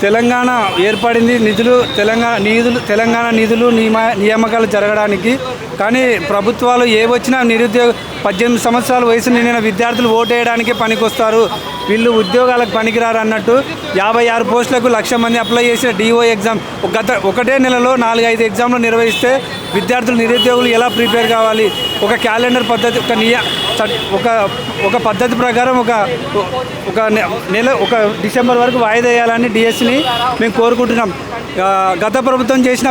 తెలంగాణ ఏర్పడింది తెలంగాణ నిధులు నియామకాలు జరగడానికి. కానీ ప్రభుత్వాలు ఏ వచ్చినా 18 సంవత్సరాల వయసు నిండిన విద్యార్థులు ఓటేయడానికే పనికొస్తారు, వీళ్ళు ఉద్యోగాలకు పనికిరారు అన్నట్టు 56 పోస్టులకు 1,00,000 మంది అప్లై చేసిన డిఓ ఎగ్జామ్ ఒకటే నెలలో 4-5 ఎగ్జామ్లు నిర్వహిస్తే విద్యార్థులు నిరుద్యోగులు ఎలా ప్రిపేర్ కావాలి? ఒక క్యాలెండర్ పద్ధతి, ఒక పద్ధతి ప్రకారం ఒక డిసెంబర్ వరకు వాయిదా వేయాలని డిఎస్సిని మేము కోరుకుంటున్నాం. గత ప్రభుత్వం చేసిన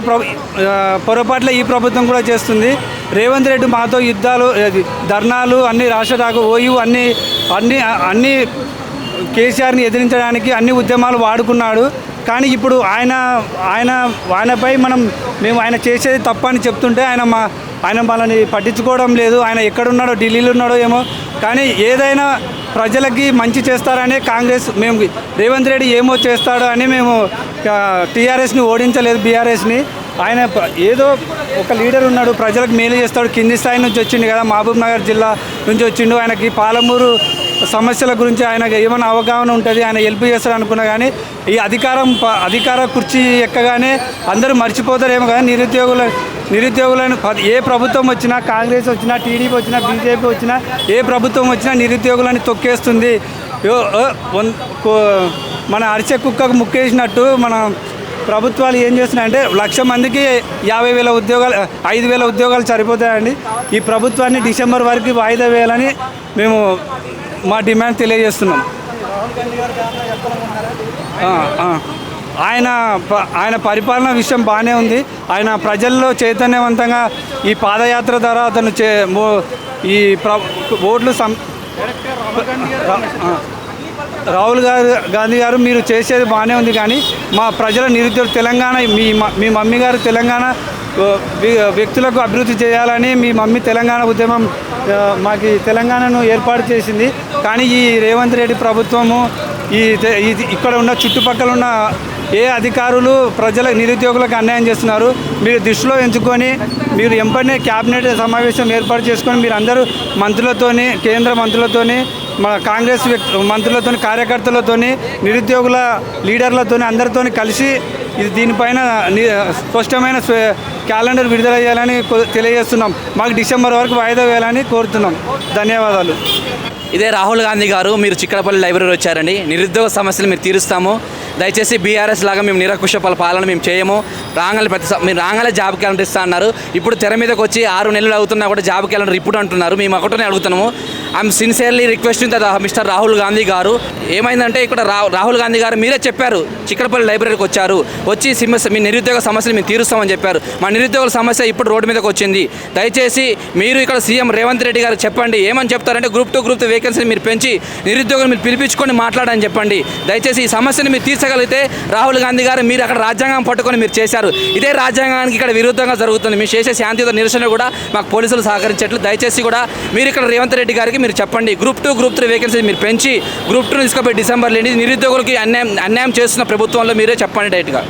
పొరపాట్ల ఈ ప్రభుత్వం కూడా చేస్తుంది. రేవంత్ రెడ్డి మాతో యుద్ధాలు, ధర్నాలు, అన్ని రాష్ట్ర ఓయూ అన్ని కేసీఆర్ని ఎదిరించడానికి అన్ని ఉద్యమాలు వాడుకున్నాడు. కానీ ఇప్పుడు ఆయనపై మేము ఆయన చేసేది తప్పని చెప్తుంటే ఆయన మనల్ని పట్టించుకోవడం లేదు. ఆయన ఎక్కడున్నాడో, ఢిల్లీలో ఉన్నాడో ఏమో. కానీ ఏదైనా ప్రజలకి మంచి చేస్తారనే కాంగ్రెస్, మేము రేవంత్ రెడ్డి ఏమో చేస్తాడో అని మేము టీఆర్ఎస్ని ఓడించలేదు, బీఆర్ఎస్ని. ఆయన ఏదో ఒక లీడర్ ఉన్నాడు, ప్రజలకు మేలు చేస్తాడు. కింది స్థాయి నుంచి వచ్చిండు కదా, మహబూబ్ నగర్ జిల్లా నుంచి వచ్చిండు. ఆయనకి పాలమూరు సమస్యల గురించి ఆయనకు ఏమైనా అవగాహన ఉంటుంది, ఆయన హెల్ప్ చేస్తాడు అనుకున్నా. కానీ ఈ అధికార కుర్చీ ఎక్కగానే అందరూ మర్చిపోతారేమో. కానీ నిరుద్యోగులను ఏ ప్రభుత్వం వచ్చినా, కాంగ్రెస్ వచ్చినా, టీడీపీ వచ్చినా, బీజేపీ వచ్చినా, ఏ ప్రభుత్వం వచ్చినా నిరుద్యోగులని తొక్కేస్తుంది. మన అరిసె కుక్కకు ముక్కేసినట్టు మన ప్రభుత్వాలు ఏం చేస్తున్నాయంటే 1,00,000 మందికి 50,000 ఉద్యోగాలు, 5,000 ఉద్యోగాలు సరిపోతాయండి. ఈ ప్రభుత్వాన్ని డిసెంబర్ వరకు వాయిదా వేయాలని మేము మా డిమాండ్ తెలియజేస్తున్నాం. ఆయన పరిపాలన విషయం బాగానే ఉంది. ఆయన ప్రజల్లో చైతన్యవంతంగా ఈ పాదయాత్ర ద్వారా అతను ఈ ఓట్లు రాహుల్ గాంధీ గారు మీరు చేసేది బాగానే ఉంది. కానీ మా ప్రజల తెలంగాణ, మీ మమ్మీ గారు తెలంగాణ వ్యక్తులకు అభివృద్ధి చేయాలని మీ మమ్మీ తెలంగాణ ఉద్యమం మాకు తెలంగాణను ఏర్పాటు చేసింది. కానీ ఈ రేవంత్ రెడ్డి ప్రభుత్వము ఇక్కడ ఉన్న చుట్టుపక్కల ఉన్న అధికారులు నిరుద్యోగులకు అన్యాయం చేస్తున్నారు. మీరు దృష్టిలో ఎంచుకొని మీరు ఎంపనే క్యాబినెట్ సమావేశం ఏర్పాటు చేసుకొని మీరు అందరూ మంత్రులతోని, కేంద్ర మంత్రులతోని, మన కాంగ్రెస్ మంత్రులతోని, కార్యకర్తలతోని, నిరుద్యోగుల లీడర్లతోని అందరితోని కలిసి దీనిపైన స్పష్టమైన క్యాలెండర్ విడుదల చేయాలని తెలియజేస్తున్నాం. మాకు డిసెంబర్ వరకు వాయిదా వేయాలని కోరుతున్నాం. ధన్యవాదాలు. ఇదే రాహుల్ గాంధీ గారు, మీరు చిక్కడపల్లి లైబ్రరీ వచ్చారండి. నిరుద్యోగ సమస్యలు మీరు తీరుస్తాము, దయచేసి బీఆర్ఎస్ లాగా మేము నిరకుశ పాలన మేము చేయము, మీరు రాగానే జాబ్ క్యాలెండర్ ఇస్తా అన్నారు. ఇప్పుడు తెర మీదకి వచ్చి 6 నెలలు అవుతున్నా కూడా జాబ్ క్యాలెండర్ ఇప్పుడు అంటున్నారు. మేము ఒకటనే అడుగుతున్నాము. I'm sincerely requesting the mister Rahul Gandhi గారు. ఏమైందంటే ఇక్కడ రాహుల్ గాంధీ గారు మీరే చెప్పారు, చిక్కడపల్లి లైబ్రరీకి వచ్చి మీ నిరుద్యోగ సమస్యలు మేము తీరుస్తామని చెప్పారు. మా నిరుద్యోగుల సమస్య ఇప్పుడు రోడ్డు మీదకి వచ్చింది. దయచేసి మీరు ఇక్కడ సీఎం రేవంత్ రెడ్డి గారు చెప్పండి, ఏమని చెప్తారంటే గ్రూప్ 2 వేకెన్సీని మీరు పెంచి నిరుద్యోగులు మీరు పిలిపించుకొని మాట్లాడని చెప్పండి. దయచేసి ఈ సమస్యను మీరు తీర్చగలిగితే రాహుల్ గాంధీ గారు, మీరు అక్కడ రాజ్యాంగం పట్టుకొని మీరు చేశారు, ఇదే రాజ్యాంగానికి ఇక్కడ విరుద్ధంగా జరుగుతుంది. మీరు చేసే శాంతియుత నిరసన కూడా మాకు పోలీసులు సహకరించట్లు. దయచేసి కూడా మీరు ఇక్కడ రేవంత్ రెడ్డి గారికి మీరు చెప్పండి, గ్రూప్ 2, గ్రూప్ 3 వేకెన్సీ మీరు పెంచి గ్రూప్ 2 తీసుకుపోయి డిసెంబర్లో నిరుద్యోగులకి అన్యాయం చేస్తున్న ప్రభుత్వంలో మీరే చెప్పండి డైరెక్ట్గా.